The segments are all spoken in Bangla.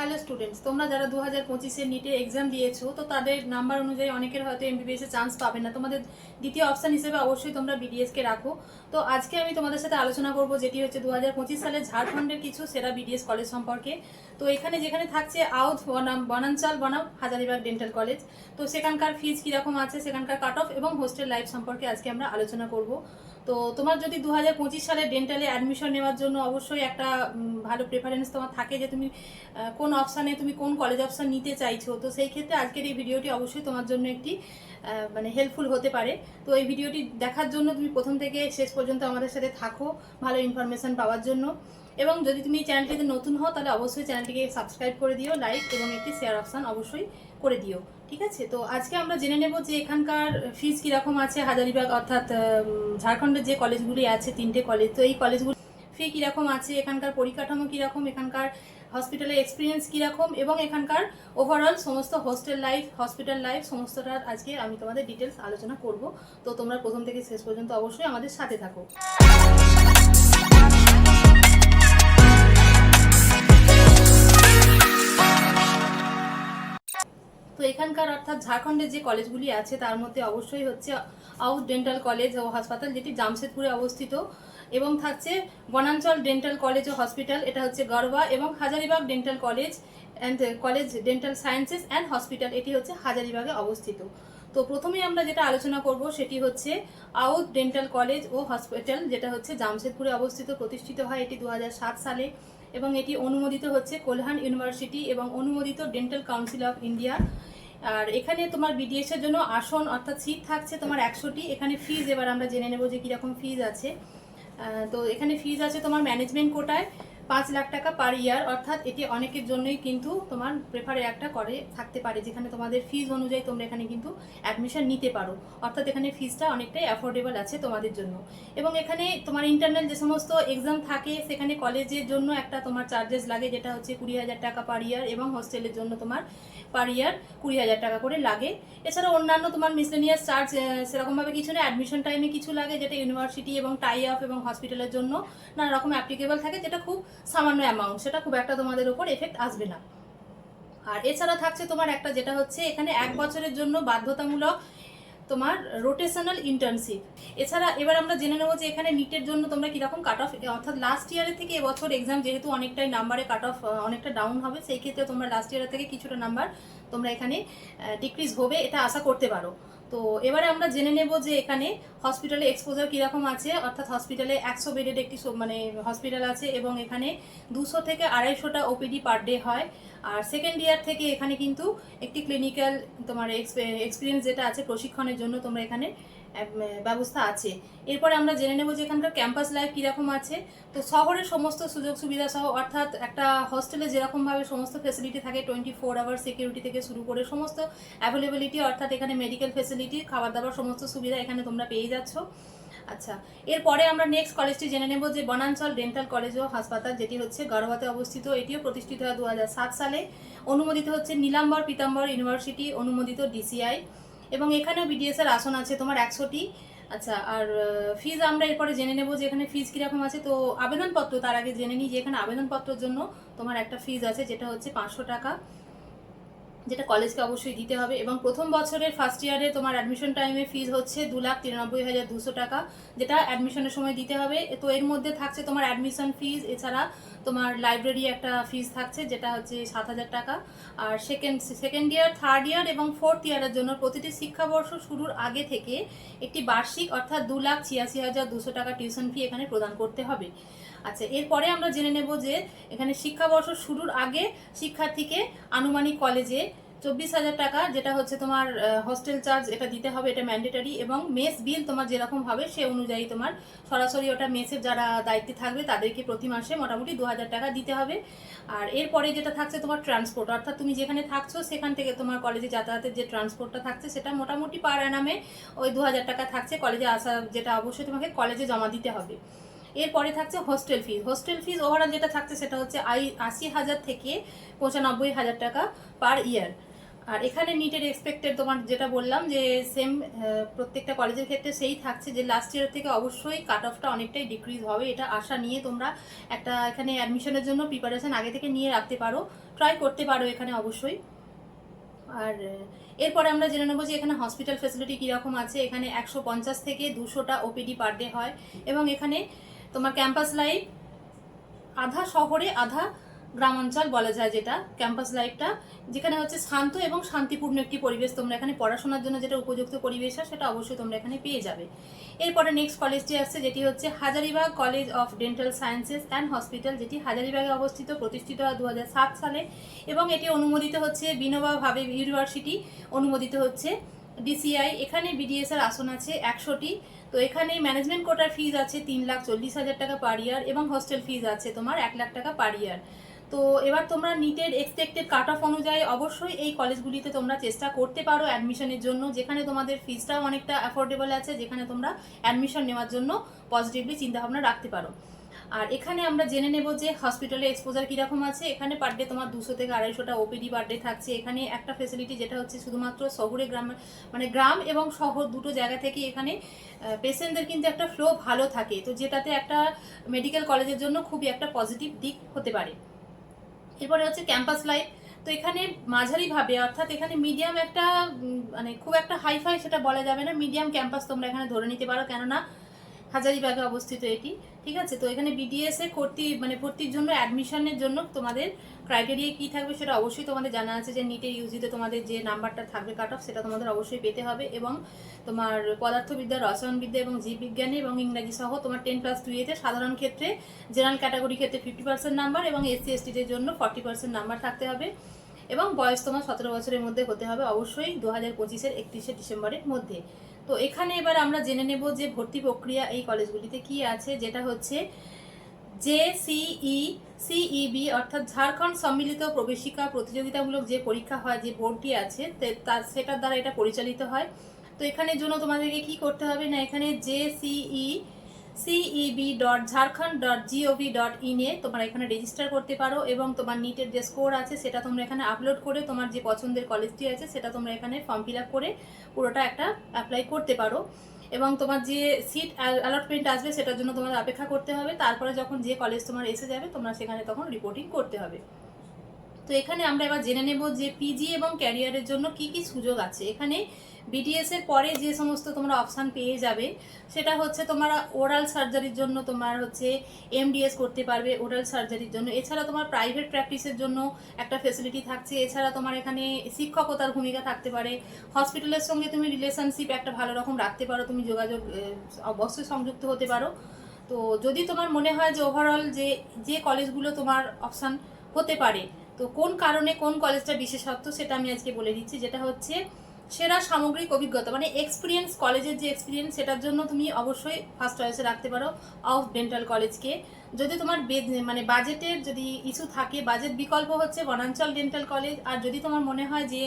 হ্যালো স্টুডেন্টস, তোমরা যারা 2025-এর নিটের এক্সাম দিয়েছো তো তাদের নাম্বার অনুযায়ী অনেকের হয়তো এমবিবিএস এ চান্স পাবে না। তোমাদের দ্বিতীয় অপশন হিসেবে অবশ্যই তোমরা বিডিএস কে রাখো। তো আজকে আমি তোমাদের সাথে আলোচনা করব যেটি হচ্ছে 2025 সালে ঝাড়খণ্ডের কিছু সেরা বিডিএস কলেজ সম্পর্কে। তো এখানে যেখানে থাকছে আউধ বনাঞ্চল বনাম হাজারিবাগ ডেন্টাল কলেজ, তো সেখানকার ফিজ কীরকম আছে, সেখানকার কাট অফ এবং হোস্টেল লাইফ সম্পর্কে আজকে আমরা আলোচনা করব। তো তোমার যদি 2025 সালে ডেন্টালে অ্যাডমিশন নেওয়ার জন্য অবশ্যই একটা ভালো প্রেফারেন্স তোমার থাকে যে তুমি কোন অপশানে তুমি কোন কলেজ অপশান নিতে চাইছো, তো সেই ক্ষেত্রে আজকের এই ভিডিওটি অবশ্যই তোমার জন্য একটি মানে হেল্পফুল হতে পারে। তো এই ভিডিওটি দেখার জন্য তুমি প্রথম থেকে শেষ পর্যন্ত আমাদের সাথে থাকো ভালো ইনফরমেশন পাওয়ার জন্য। এবং যদি তুমি চ্যানেলটিতে নতুন হও তাহলে অবশ্যই চ্যানেলটিকে সাবস্ক্রাইব করে দিও, লাইক এবং একটি শেয়ার অপশান অবশ্যই করে দিও। ঠিক আছে, তো আজকে আমরা জেনে নেব যে এখানকার ফিজ কীরকম আছে হাজারিবাগ অর্থাৎ ঝাড়খণ্ডের যে কলেজগুলি আছে, 3টে কলেজ, তো এই কলেজগুলি ফি কীরকম আছে, এখানকার পরিকাঠামো কীরকম, এখানকার হসপিটালের এক্সপিরিয়েন্স কীরকম এবং এখানকার ওভারঅল সমস্ত হোস্টেল লাইফ, হসপিটাল লাইফ সমস্তটা আজকে আমি তোমাদের ডিটেলস আলোচনা করব। তো তোমরা প্রথম থেকে শেষ পর্যন্ত অবশ্যই আমাদের সাথে থাকো। তো এখানকার অর্থাৎ ঝাড়খণ্ডের যে কলেজগুলি আছে তার মধ্যে অবশ্যই হচ্ছে আউট ডেন্টাল কলেজ ও হাসপাতাল, যেটি জামশেদপুরে অবস্থিত, এবং থাকছে বনাঞ্চল ডেন্টাল কলেজ ও হসপিটাল, এটা হচ্ছে গড়বা, এবং Hazaribagh dental college and college dental sciences and hospital, এটি হচ্ছে হাজারিবাগে অবস্থিত। তো প্রথমেই আমরা যেটা আলোচনা করব সেটি হচ্ছে আউট ডেন্টাল কলেজ ও হসপিটাল, যেটা হচ্ছে জামশেদপুরে অবস্থিত। প্রতিষ্ঠিত হয় এটি 2007 সালে এবং এটি অনুমোদিত হচ্ছে কোলহান ইউনিভার্সিটি এবং অনুমোদিত ডেন্টাল কাউন্সিল অফ ইন্ডিয়া। আর এখানে তোমার বিডিএস এর জন্য আসন অর্থাৎ সিট থাকছে তোমার 100টি। এখানে ফিজ এবার আমরা জেনে নেব যে কীরকম ফিজ আছে। তো এখানে ফিজ আছে তোমার ম্যানেজমেন্ট কোটায় 5 লাখ টাকা পার ইয়ার, অর্থাৎ এটি অনেকের জন্যই কিন্তু তোমার প্রেফারে একটা করে থাকতে পারে, যেখানে তোমাদের ফিজ অনুযায়ী তোমরা এখানে কিন্তু অ্যাডমিশন নিতে পারো, অর্থাৎ এখানে ফিজটা অনেকটাই অ্যাফোর্ডেবল আছে তোমাদের জন্য। এবং এখানে তোমার ইন্টারনাল যে সমস্ত এক্সাম থাকে সেখানে কলেজের জন্য একটা তোমার চার্জেস লাগে, যেটা হচ্ছে 20,000 টাকা পার ইয়ার, এবং হোস্টেলের জন্য তোমার পার ইয়ার 20,000 টাকা করে লাগে। এছাড়া অন্যান্য তোমার মিসলেনিয়াস চার্জ সেরকমভাবে কিছু না, অ্যাডমিশন টাইমে কিছু লাগে যেটা ইউনিভার্সিটি এবং টাই অফ এবং হসপিটালের জন্য নানা রকম অ্যাপ্লিকেবল থাকে, যেটা খুব সামান্য অ্যামাউন্ট, সেটা খুব একটা তোমাদের উপর এফেক্ট আসবে না। আর এছাড়া থাকছে তোমার একটা যেটা হচ্ছে এখানে 1 বছরের জন্য বাধ্যতামূলক তোমার রোটেশনাল ইন্টার্নশিপ। এছাড়া এবার আমরা জেনে নেবো যে এখানে নিটের জন্য তোমরা কীরকম কাট অফ, অর্থাৎ লাস্ট ইয়ারের থেকে এবছর এক্সাম যেহেতু অনেকটাই নাম্বারে কাট অফ অনেকটা ডাউন হবে, সেই ক্ষেত্রে তোমরা লাস্ট ইয়ারের থেকে কিছুটা নাম্বার তোমরা এখানে ডিক্রিজ হবে এটা আশা করতে পারো। তো এবারে আমরা জেনে নেব যে এখানে হসপিটালে এক্সপোজার কীরকম আছে, অর্থাৎ হসপিটালে 100 বেডের একটি মানে হসপিটাল আছে এবং এখানে 200 থেকে 250টা ওপিডি পার ডে হয়। আর সেকেন্ড ইয়ার থেকে এখানে কিন্তু একটি ক্লিনিক্যাল তোমার এক্সপিরিয়েন্স যেটা আছে প্রশিক্ষণের জন্য তোমরা এখানে ব্যবস্থা আছে। এরপরে আমরা জেনে নেব যে এখানকার ক্যাম্পাস লাইফ কীরকম আছে। তো শহরের সমস্ত সুযোগ সুবিধা সহ, অর্থাৎ একটা হস্টেলে যেরকমভাবে সমস্ত ফেসিলিটি থাকে 24 আওয়ার সিকিউরিটি থেকে শুরু করে সমস্ত অ্যাভেলেবিলিটি, অর্থাৎ এখানে মেডিকেল ফেসিলিটি, খাবার দাবার সমস্ত সুবিধা এখানে তোমরা পেয়ে যাচ্ছ। আচ্ছা, এরপরে আমরা নেক্সট কলেজটি জেনে নেব যে বনাঞ্চল ডেন্টাল কলেজ ও হাসপাতাল, যেটি হচ্ছে গড়বাতে অবস্থিত। এটিও প্রতিষ্ঠিত হয় 2007 সালে, অনুমোদিত হচ্ছে নীলাম্বর পীতাম্বর ইউনিভার্সিটি, অনুমোদিত ডিসিআই, এবং এখানেও বিডিএস এর আসন আছে তোমার 100টি। আচ্ছা, আর ফিজ আমরা এরপরে জেনে নেব যে এখানে ফিজ কীরকম আছে। তো আবেদনপত্র, তার আগে জেনে নিই যে এখানে আবেদনপত্রের জন্য তোমার একটা ফিজ আছে যেটা হচ্ছে 500 টাকা, যেটা কলেজকে অবশ্যই দিতে হবে। এবং প্রথম বছরের ফার্স্ট ইয়ারে তোমার অ্যাডমিশন টাইমে ফিজ হচ্ছে 2,93,200 টাকা, যেটা অ্যাডমিশনের সময় দিতে হবে। তো এর মধ্যে থাকছে তোমার অ্যাডমিশন ফিজ, এছাড়া তোমার লাইব্রেরি একটা ফিজ থাকছে যেটা হচ্ছে 7,000 টাকা। আর সেকেন্ড ইয়ার, থার্ড ইয়ার এবং ফোর্থ ইয়ারের জন্য প্রতিটি শিক্ষাবর্ষ শুরুর আগে থেকে একটি বার্ষিক অর্থাৎ 2,86,200 টাকা টিউশন ফি এখানে প্রদান করতে হবে। আচ্ছা, এরপরে আমরা জেনে নেব যে এখানে শিক্ষাবর্ষ শুরুর আগে শিক্ষার্থীকে আনুমানিক কলেজে 24,000 টাকা, যেটা হচ্ছে তোমার হস্টেল চার্জ, এটা দিতে হবে, এটা ম্যান্ডেটারি। এবং মেস বিল তোমার যেরকম হবে সে অনুযায়ী তোমার সরাসরি ওটা মেসের যারা দায়িত্বে থাকবে তাদেরকে প্রতি মাসে মোটামুটি 2,000 টাকা দিতে হবে। আর এরপরে যেটা থাকছে তোমার ট্রান্সপোর্ট, অর্থাৎ তুমি যেখানে থাকছো সেখান থেকে তোমার কলেজে যাতায়াতের যে ট্রান্সপোর্টটা থাকছে সেটা মোটামুটি পার অ্যানামে ওই 2,000 টাকা থাকছে কলেজে আসা, যেটা অবশ্যই তোমাকে কলেজে জমা দিতে হবে। এরপরে থাকছে হোস্টেল ফিজ। হোস্টেল ফিজ ওভারঅল যেটা থাকছে সেটা হচ্ছে 80,000 থেকে 95,000 টাকা পার ইয়ার। আর এখানে নিটের এক্সপেক্টেড তোমার যেটা বললাম যে সেম প্রত্যেকটা কলেজের ক্ষেত্রে সেই থাকছে যে লাস্ট ইয়ার থেকে অবশ্যই কাট অফটা অনেকটাই ডিক্রিজ হবে, এটা আশা নিয়ে তোমরা একটা এখানে অ্যাডমিশনের জন্য প্রিপারেশন আগে থেকে নিয়ে রাখতে পারো, ট্রাই করতে পারো এখানে অবশ্যই। আর এরপরে আমরা জেনে নেবো যে এখানে হসপিটাল ফেসিলিটি কীরকম আছে। এখানে 150 থেকে 200টা ওপিডি পার ডে হয় এবং এখানে তোমার ক্যাম্পাস লাইফ আধা শহরে আধা গ্রামাঞ্চল বলা যায়, যেটা ক্যাম্পাস লাইফটা যেখানে হচ্ছে শান্ত এবং শান্তিপূর্ণ একটি পরিবেশ, তোমরা এখানে পড়াশোনার জন্য যেটা উপযুক্ত পরিবেশ হয় সেটা অবশ্যই তোমরা এখানে পেয়ে যাবে। এরপরে নেক্সট কলেজটি আসছে যেটি হচ্ছে Hazaribagh college of dental sciences and hospital, যেটি হাজারিবাগে অবস্থিত, প্রতিষ্ঠিত হয় 2007 সালে এবং এটি অনুমোদিত হচ্ছে বিনোবা ভাবে ইউনিভার্সিটি, অনুমোদিত হচ্ছে ডিসিআই। এখানে বিডিএস এর আসন আছে 100টি। তো এখানে ম্যানেজমেন্ট কোটার ফিজ আছে 3,40,000 টাকা পার ইয়ার এবং হস্টেল ফিজ আছে তোমার 1 লাখ টাকা পার ইয়ার। তো এবার তোমরা নিটের এক্সপেক্টেড কাট অফ অনুযায়ী অবশ্যই এই কলেজগুলিতে তোমরা চেষ্টা করতে পারো অ্যাডমিশনের জন্য, যেখানে তোমাদের ফিজটাও অনেকটা অ্যাফোর্ডেবল আছে, যেখানে তোমরা অ্যাডমিশন নেওয়ার জন্য পজিটিভলি চিন্তাভাবনা রাখতে পারো। আর এখানে আমরা জেনে নেব যে হসপিটালে এক্সপোজার কীরকম আছে। এখানে পার ডে তোমার 200 থেকে 250টা ওপিডি পার ডে থাকছে। এখানে একটা ফেসিলিটি যেটা হচ্ছে শুধুমাত্র শহরে মানে গ্রাম এবং শহর দুটো জায়গা থেকে এখানে পেশেন্টদের কিন্তু একটা ফ্লো ভালো থাকে, তো যেটাতে একটা মেডিকেল কলেজের জন্য খুবই একটা পজিটিভ দিক হতে পারে। এরপরে হচ্ছে ক্যাম্পাস লাইফ। তো এখানে মাঝারিভাবে, অর্থাৎ এখানে মিডিয়াম একটা মানে খুব একটা হাইফাই সেটা বলা যাবে না, মিডিয়াম ক্যাম্পাস তোমরা এখানে ধরে নিতে পারো, কেননা হাজারিবাগে অবস্থিত এটি, ঠিক আছে। তো এখানে বিডিএস এ ভর্তির জন্য অ্যাডমিশনের জন্য তোমাদের ক্রাইটেরিয়া কী থাকবে সেটা অবশ্যই তোমাদের জানা আছে, যে নিটের ইউজিতে তোমাদের যে নাম্বারটা থাকবে কাট অফ সেটা তোমাদের অবশ্যই পেতে হবে এবং তোমার পদার্থবিদ্যা, রসায়নবিদ্যা এবং জীববিজ্ঞানী এবং ইংরাজি সহ তোমার 10+2 সাধারণ ক্ষেত্রে, জেনারেল ক্যাটাগরি ক্ষেত্রে 50% নাম্বার এবং এসসি এসটিদের জন্য 40% নাম্বার থাকতে হবে এবং বয়স তোমার 17 বছরের মধ্যে হতে হবে অবশ্যই 2025-এর 31শে ডিসেম্বরের মধ্যে। তো এখানে এবার আমরা জেনে নেব যে ভর্তি প্রক্রিয়া এই কলেজগুলিতে কি আছে, যেটা হচ্ছে সিইবি অর্থাৎ ঝাড়খণ্ড সম্মিলিত প্রবেশিকা প্রতিযোগিতামূলক যে পরীক্ষা হয়, যে বোর্ডটি আছে সেটার দ্বারা এটা পরিচালিত হয়। তো এখানের জন্য তোমাদেরকে কি করতে হবে না, এখানে ceb.jharkhand.gov.in এ তোমরা এখানে রেজিস্টার করতে পারো এবং তোমার নিটের যে স্কোর আছে সেটা তোমরা এখানে আপলোড করে তোমার যে পছন্দের কলেজটি আছে সেটা তোমরা এখানে ফর্ম ফিল আপ করে পুরোটা একটা অ্যাপ্লাই করতে পারো এবং তোমার যে সিট অ্যালটমেন্ট আসবে সেটার জন্য তোমাদের অপেক্ষা করতে হবে। তারপরে যখন যে কলেজ তোমার এসে যাবে তোমরা সেখানে তখন রিপোর্টিং করতে হবে। তো এখানে আমরা এবার জেনে নেব যে পিজি এবং ক্যারিয়ারের জন্য কি কি সুযোগ আছে। এখানে বিডিএস এর পরে যে সমস্ত তোমরা অপশান পেয়ে যাবে সেটা হচ্ছে তোমার ওরাল সার্জারির জন্য তোমার হচ্ছে এমডিএস করতে পারবে ওরাল সার্জারির জন্য। এছাড়া তোমার প্রাইভেট প্র্যাকটিসের জন্য একটা ফেসিলিটি থাকছে। এছাড়া তোমার এখানে শিক্ষকতার ভূমিকা থাকতে পারে। হসপিটালের সঙ্গে তুমি রিলেশনশিপ একটা ভালো রকম রাখতে পারো, তুমি যোগাযোগ অবশ্যই সংযুক্ত হতে পারো। তো যদি তোমার মনে হয় যে ওভারঅল যে কলেজগুলো তোমার অপশান হতে পারে, তো কোন কারণে কোন কলেজটা বিশেষত্ব সেটা আমি আজকে বলে দিচ্ছি, যেটা হচ্ছে সেরা সামগ্রিক অভিজ্ঞতা মানে এক্সপিরিয়েন্স, কলেজের যে এক্সপিরিয়েন্স সেটার জন্য তুমি অবশ্যই ফার্স্ট চয়েসে রাখতে পারো অফ ডেন্টাল কলেজকে। যদি তোমার মানে বাজেটের যদি ইস্যু থাকে, বাজেট বিকল্প হচ্ছে বনাঞ্চল ডেন্টাল কলেজ। আর যদি তোমার মনে হয় যে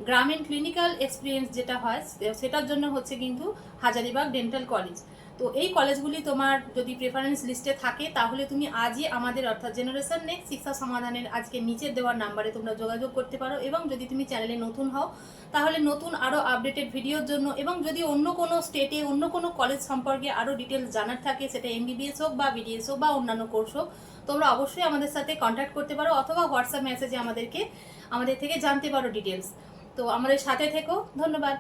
গ্রামীণ ক্লিনিক্যাল এক্সপিরিয়েন্স যেটা হয় সেটার জন্য হচ্ছে কিন্তু হাজারিবাগ ডেন্টাল কলেজ। তো এই কলেজগুলি তোমার যদি প্রেফারেন্স লিস্টে থাকে তাহলে তুমি আজই আমাদের অর্থাৎ জেনারেশন নেক্সট শিক্ষা সমাধানের আজকে নিচে দেওয়ার নাম্বারে তোমরা যোগাযোগ করতে পারো। এবং যদি তুমি চ্যানেলে নতুন হও তাহলে নতুন আরও আপডেটেড ভিডিওর জন্য এবং যদি অন্য কোনো স্টেটে অন্য কোনো কলেজ সম্পর্কে আরও ডিটেলস জানার থাকে, সেটা এমবিবিএস হোক বা বিডিএস হোক বা অন্যান্য কোর্স হোক, তোমরা অবশ্যই আমাদের সাথে কন্ট্যাক্ট করতে পারো অথবা হোয়াটসঅ্যাপ মেসেজে আমাদের থেকে জানতে পারো ডিটেলস। তো আমাদের সাথে থেকো, ধন্যবাদ।